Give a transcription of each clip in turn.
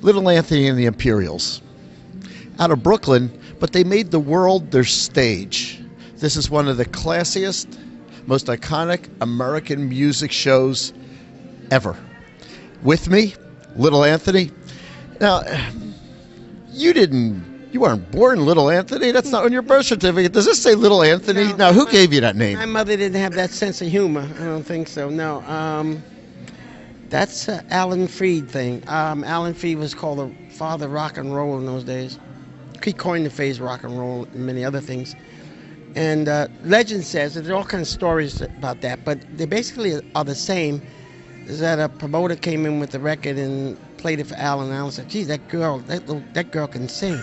Little Anthony and the Imperials. Out of Brooklyn, but they made the world their stage. This is one of the classiest, most iconic American music shows ever. With me, Little Anthony. Now, you weren't born Little Anthony. That's not on your birth certificate. Does this say Little Anthony? No, now, who gave you that name? My mother didn't have that sense of humor. I don't think so. No. That's Alan Freed thing. Alan Freed was called the father of rock and roll in those days. He coined the phrase rock and roll and many other things. And legend says that there are all kinds of stories about that, but they basically are the same. Is that a promoter came in with the record and played it for Alan, and Alan said, "Geez, that girl can sing."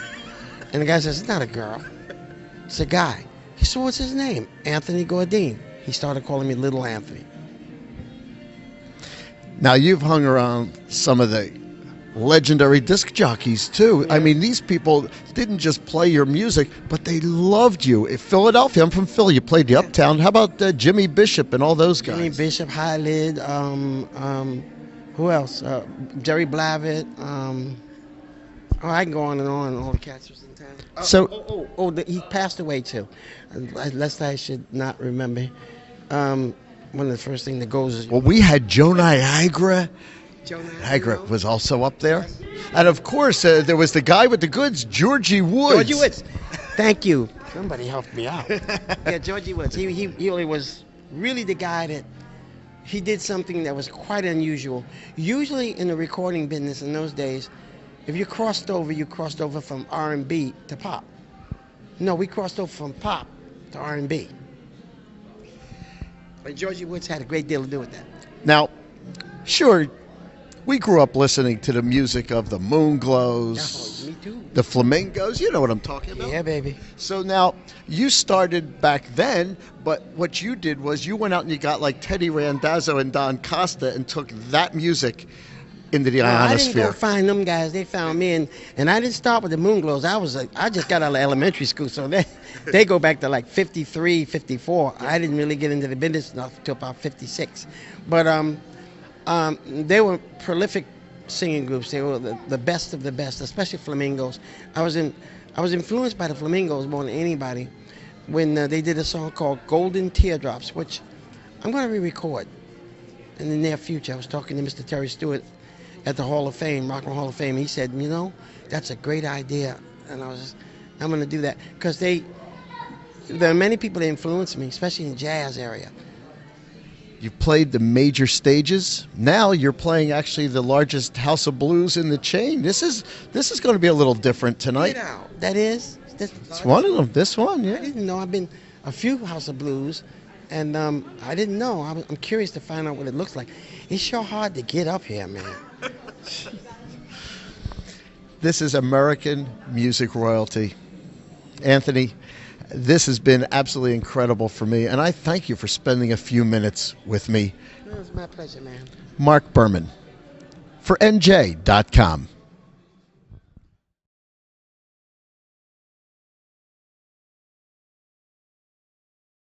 And the guy says, "It's not a girl, it's a guy." He said, "What's his name?" "Anthony Gordine." He started calling me Little Anthony. Now, you've hung around some of the legendary disc jockeys, too. Yeah. I mean, these people didn't just play your music, but they loved you. In Philadelphia, I'm from Philly. You played the Uptown. How about Jimmy Bishop and all those guys? Jimmy Bishop, High Lid, who else? Jerry Blavitt. I can go on and on, all the cats was in town. He passed away too. Lest I should not remember. One of the first things that goes is... Well, we had Joe Niagara. Joe Niagara was also up there. And, of course, there was the guy with the goods, Georgie Woods. Georgie Woods. Thank you. Somebody helped me out. Yeah, Georgie Woods. He really was really the guy that... He did something that was quite unusual. Usually in the recording business in those days, if you crossed over from R&B to pop. No, we crossed over from pop to R&B. But Georgie Woods had a great deal to do with that. Now, sure, we grew up listening to the music of the Moonglows, Me too. the Flamingos. You know what I'm talking about. Yeah, baby. So now, you started back then, but what you did was you went out and you got like Teddy Randazzo and Don Costa and took that music into the ionosphere. I didn't go find them guys. They found me, and I didn't start with the Moonglows. I just got out of elementary school, so they go back to like 53, 54. I didn't really get into the business until about 56. But they were prolific singing groups. They were the best of the best, especially Flamingos. I was influenced by the Flamingos more than anybody when they did a song called Golden Teardrops, which I'm going to re-record in the near future. I was talking to Mr. Terry Stewart at the Hall of Fame, Rock and Roll Hall of Fame. He said, "You know, that's a great idea." And I'm going to do that. Because there are many people that influenced me, especially in the jazz area. You've played the major stages. Now you're playing actually the largest house of blues in the chain. This is going to be a little different tonight. That is? It's one of them. This one, yeah. I didn't know. I've been a few house of blues, and I didn't know. I'm curious to find out what it looks like. It's sure hard to get up here, man. This is American music royalty. Anthony, this has been absolutely incredible for me, and I thank you for spending a few minutes with me. It was my pleasure, man. Marc Berman for NJ.com.